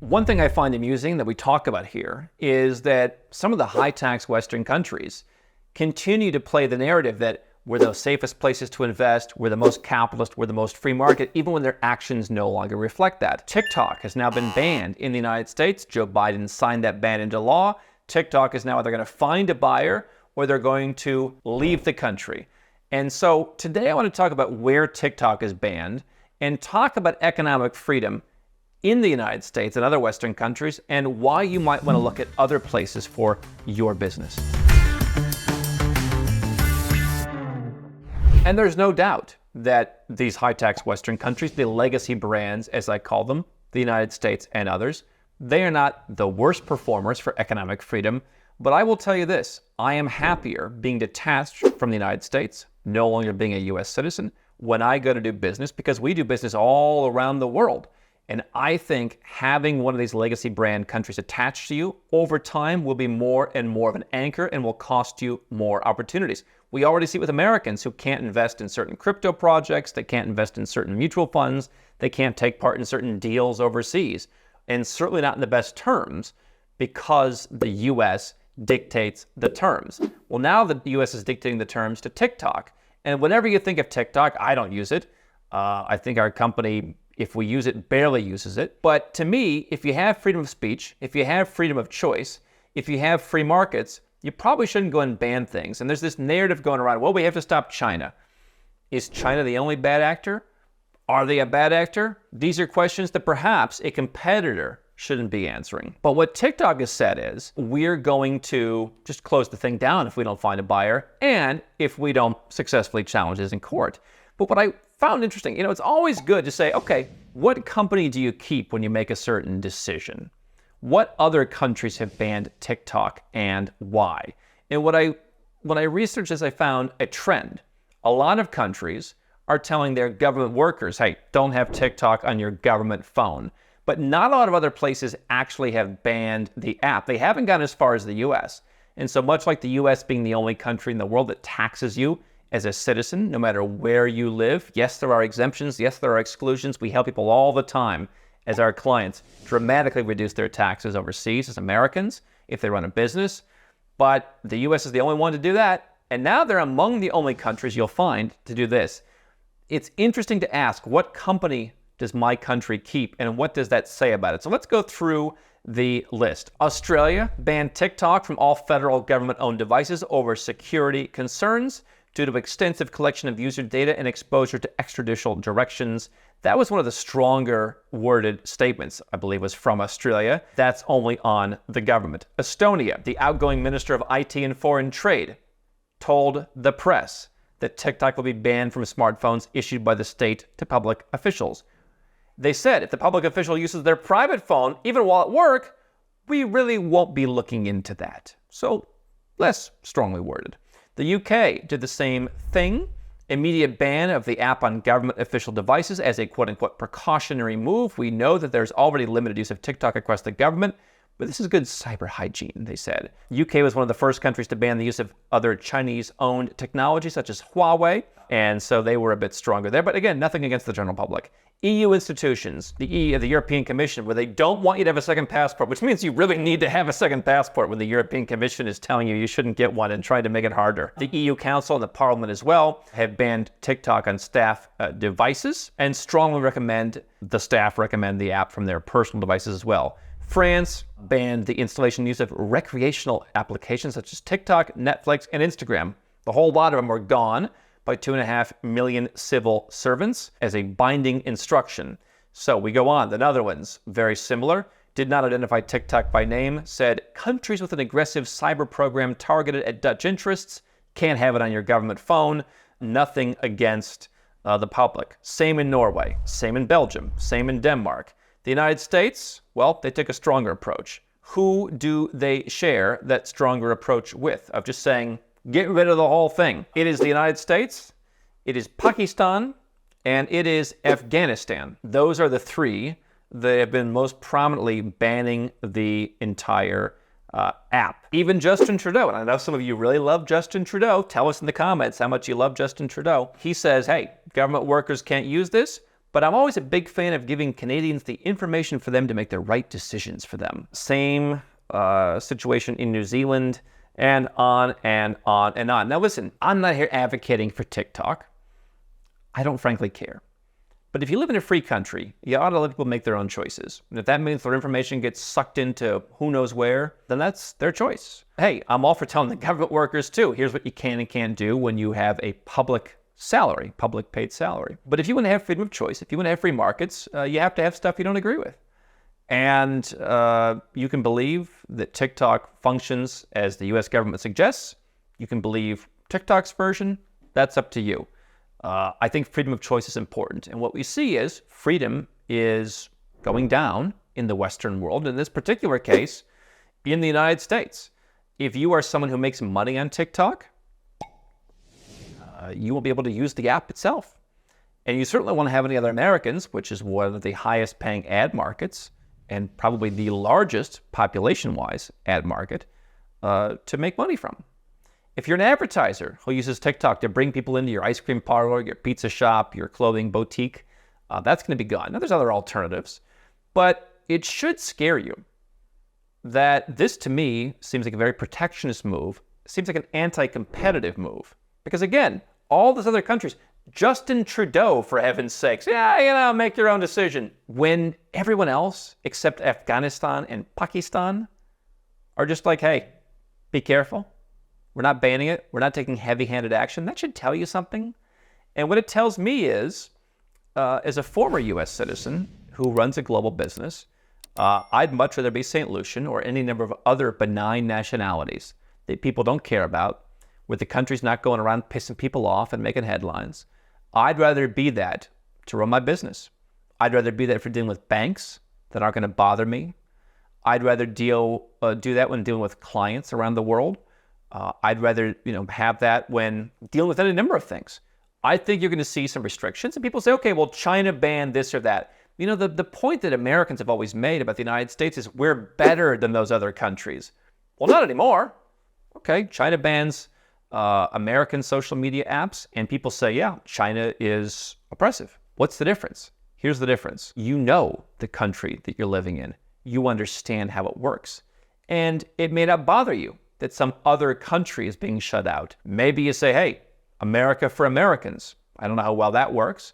One thing I find amusing that we talk about here is that some of the high-tax Western countries continue to play the narrative that we're the safest places to invest, we're the most capitalist, we're the most free market, even when their actions no longer reflect that. TikTok has now been banned in the United States. Joe Biden signed that ban into law. TikTok is now either going to find a buyer or they're going to leave the country. And so today I want to talk about where TikTok is banned and talk about economic freedom in the United States and other Western countries and why you might want to look at other places for your business. And there's no doubt that these high-tax Western countries, the legacy brands, as I call them, the United States and others, they are not the worst performers for economic freedom. But I will tell you this, I am happier being detached from the United States, no longer being a U.S. citizen, when I go to do business, because we do business all around the world. And I think having one of these legacy brand countries attached to you over time will be more and more of an anchor and will cost you more opportunities. We already see it with Americans who can't invest in certain crypto projects, they can't invest in certain mutual funds, they can't take part in certain deals overseas, and certainly not in the best terms because the U.S. dictates the terms. Well, now the U.S. is dictating the terms to TikTok. And whenever you think of TikTok, I don't use it. I think our company, if we use it, barely uses it. But to me, if you have freedom of speech, if you have freedom of choice, if you have free markets, you probably shouldn't go and ban things. And there's this narrative going around, well, we have to stop China. Is China the only bad actor? Are they a bad actor? These are questions that perhaps a competitor shouldn't be answering. But what TikTok has said is, we're going to just close the thing down if we don't find a buyer and if we don't successfully challenge this in court. But what I found interesting, it's always good to say, okay, what company do you keep when you make a certain decision? What other countries have banned TikTok and why? And when I researched this, I found a trend. A lot of countries are telling their government workers, hey, don't have TikTok on your government phone. But not a lot of other places actually have banned the app. They haven't gone as far as the US. And so much like the US being the only country in the world that taxes you as a citizen, no matter where you live, yes, there are exemptions, yes, there are exclusions. We help people all the time as our clients dramatically reduce their taxes overseas as Americans if they run a business. But the US is the only one to do that. And now they're among the only countries you'll find to do this. It's interesting to ask, what company does my country keep and what does that say about it? So let's go through the list. Australia banned TikTok from all federal government-owned devices over security concerns due to extensive collection of user data and exposure to extrajudicial directions. That was one of the stronger worded statements, I believe, was from Australia. That's only on the government. Estonia, the outgoing Minister of IT and Foreign Trade, told the press that TikTok will be banned from smartphones issued by the state to public officials. They said if the public official uses their private phone, even while at work, we really won't be looking into that. So less strongly worded. The UK did the same thing. Immediate ban of the app on government official devices as a quote-unquote precautionary move. We know that there's already limited use of TikTok across the government, but this is good cyber hygiene, they said. UK was one of the first countries to ban the use of other Chinese-owned technology, such as Huawei, and so they were a bit stronger there. But again, nothing against the general public. EU institutions, the European Commission, where they don't want you to have a second passport, which means you really need to have a second passport when the European Commission is telling you you shouldn't get one and trying to make it harder. The EU Council and the Parliament as well have banned TikTok on staff devices and strongly recommend the staff recommend the app from their personal devices as well. France banned the installation and use of recreational applications such as TikTok, Netflix, and Instagram. The whole lot of them were gone by 2.5 million civil servants as a binding instruction. So we go on. The Netherlands, very similar, did not identify TikTok by name, said countries with an aggressive cyber program targeted at Dutch interests can't have it on your government phone. Nothing against the public. Same in Norway, same in Belgium, same in Denmark. The United States, well, they took a stronger approach. Who do they share that stronger approach with? Of just saying, get rid of the whole thing. It is the United States, it is Pakistan, and it is Afghanistan. Those are the three that have been most prominently banning the entire app. Even Justin Trudeau, and I know some of you really love Justin Trudeau. Tell us in the comments how much you love Justin Trudeau. He says, hey, government workers can't use this, But I'm always a big fan of giving Canadians the information for them to make the right decisions for them. Same situation in New Zealand, and on and on and on. Now listen, I'm not here advocating for TikTok. I don't frankly care. But if you live in a free country, you ought to let people make their own choices. And if that means their information gets sucked into who knows where, then that's their choice. Hey, I'm all for telling the government workers too, here's what you can and can't do when you have a public salary, public paid salary. But if you want to have freedom of choice, if you want to have free markets, you have to have stuff you don't agree with. And you can believe that TikTok functions as the US government suggests. You can believe TikTok's version. That's up to you. I think freedom of choice is important. And what we see is freedom is going down in the Western world. In this particular case, in the United States. If you are someone who makes money on TikTok, you won't be able to use the app itself. And you certainly won't have any other Americans, which is one of the highest paying ad markets and probably the largest population-wise ad market to make money from. If you're an advertiser who uses TikTok to bring people into your ice cream parlor, your pizza shop, your clothing boutique, that's going to be gone. Now, there's other alternatives, but it should scare you that this, to me, seems like a very protectionist move. It seems like an anti-competitive move. Because again, all those other countries, Justin Trudeau, for heaven's sakes, yeah, make your own decision. When everyone else, except Afghanistan and Pakistan, are just like, hey, be careful. We're not banning it. We're not taking heavy-handed action. That should tell you something. And what it tells me is, as a former U.S. citizen who runs a global business, I'd much rather be St. Lucian or any number of other benign nationalities that people don't care about, where the country's not going around pissing people off and making headlines. I'd rather be that to run my business. I'd rather be that for dealing with banks that aren't going to bother me. I'd rather do that when dealing with clients around the world. I'd rather have that when dealing with any number of things. I think you're going to see some restrictions, and people say, okay, well, China banned this or that. The point that Americans have always made about the United States is we're better than those other countries. Well, not anymore. Okay, China bans American social media apps, and people say, yeah, China is oppressive. What's the difference? Here's the difference. You know the country that you're living in. You understand how it works. And it may not bother you that some other country is being shut out. Maybe you say, hey, America for Americans. I don't know how well that works.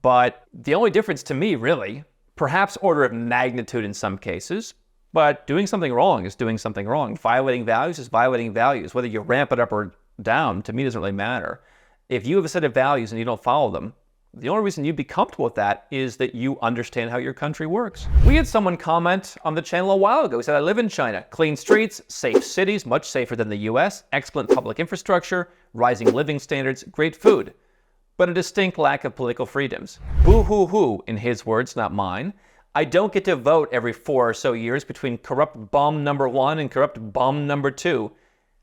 But the only difference to me, really, perhaps order of magnitude in some cases, but doing something wrong is doing something wrong. Violating values is violating values. Whether you ramp it up or down, to me, doesn't really matter. If you have a set of values and you don't follow them, the only reason you'd be comfortable with that is that you understand how your country works. We had someone comment on the channel a while ago. He said, I live in China. Clean streets, safe cities, much safer than the US, excellent public infrastructure, rising living standards, great food, but a distinct lack of political freedoms. Boo-hoo-hoo, in his words, not mine. I don't get to vote every 4 or so years between corrupt bum number 1 and corrupt bum number 2.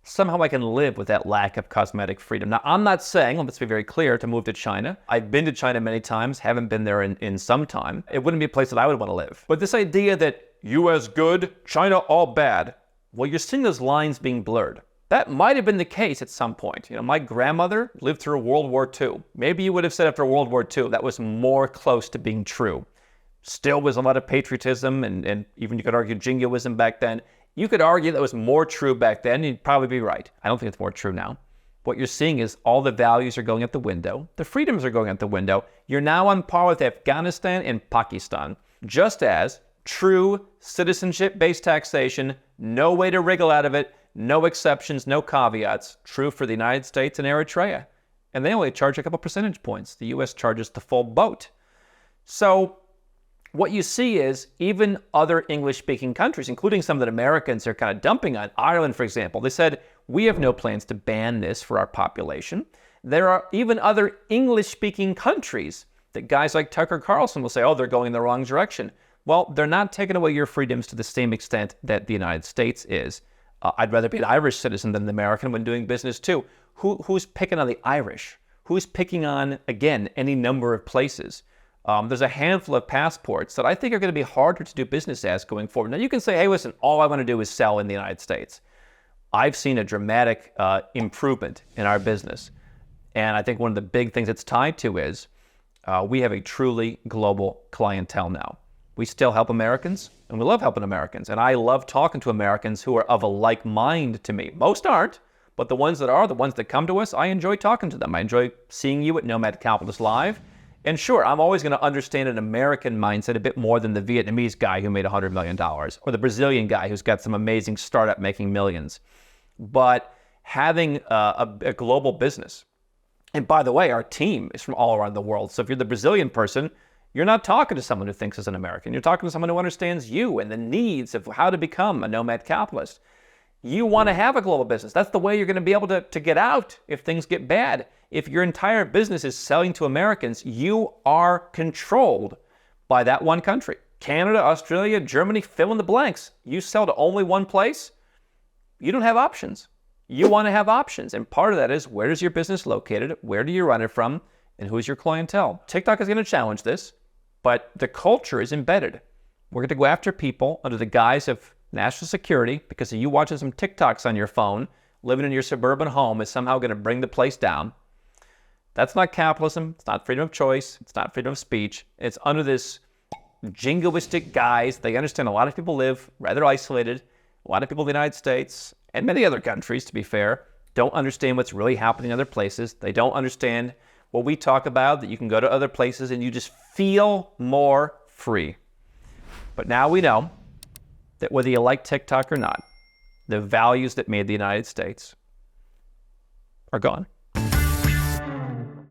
Somehow I can live with that lack of cosmetic freedom. Now, I'm not saying, let's be very clear, to move to China. I've been to China many times, haven't been there in some time. It wouldn't be a place that I would want to live. But this idea that US good, China all bad, well, you're seeing those lines being blurred. That might have been the case at some point. My grandmother lived through World War II. Maybe you would have said after World War II that was more close to being true. Still was a lot of patriotism and even you could argue jingoism back then. You could argue that was more true back then. You'd probably be right. I don't think it's more true now. What you're seeing is all the values are going out the window. The freedoms are going out the window. You're now on par with Afghanistan and Pakistan. Just as true citizenship-based taxation, no way to wriggle out of it, no exceptions, no caveats, true for the United States and Eritrea. And they only charge a couple percentage points. The US charges the full boat. So what you see is even other English-speaking countries, including some that Americans are kind of dumping on, Ireland, for example, they said, we have no plans to ban this for our population. There are even other English-speaking countries that guys like Tucker Carlson will say, oh, they're going in the wrong direction. Well, they're not taking away your freedoms to the same extent that the United States is. I'd rather be an Irish citizen than an American when doing business too. Who's picking on the Irish? Who's picking on, again, any number of places? There's a handful of passports that I think are going to be harder to do business as going forward. Now, you can say, hey, listen, all I want to do is sell in the United States. I've seen a dramatic improvement in our business. And I think one of the big things it's tied to is we have a truly global clientele now. We still help Americans, and we love helping Americans. And I love talking to Americans who are of a like mind to me. Most aren't, but the ones that are, the ones that come to us, I enjoy talking to them. I enjoy seeing you at Nomad Capitalist Live. And sure, I'm always going to understand an American mindset a bit more than the Vietnamese guy who made $100 million or the Brazilian guy who's got some amazing startup making millions. But having a global business, and by the way, our team is from all around the world. So if you're the Brazilian person, you're not talking to someone who thinks as an American. You're talking to someone who understands you and the needs of how to become a nomad capitalist. You want to have a global business. That's the way you're going to be able to get out if things get bad. If your entire business is selling to Americans, you are controlled by that one country. Canada, Australia, Germany, fill in the blanks. You sell to only one place, you don't have options. You want to have options. And part of that is, where is your business located? Where do you run it from? And who's your clientele? TikTok is going to challenge this, but the culture is embedded. We're going to go after people under the guise of national security because you watching some TikToks on your phone, living in your suburban home is somehow going to bring the place down. That's not capitalism. It's not freedom of choice. It's not freedom of speech. It's under this jingoistic guise. They understand a lot of people live rather isolated. A lot of people in the United States and many other countries, to be fair, don't understand what's really happening in other places. They don't understand what we talk about, that you can go to other places and you just feel more free. But now we know that whether you like TikTok or not, the values that made the United States are gone.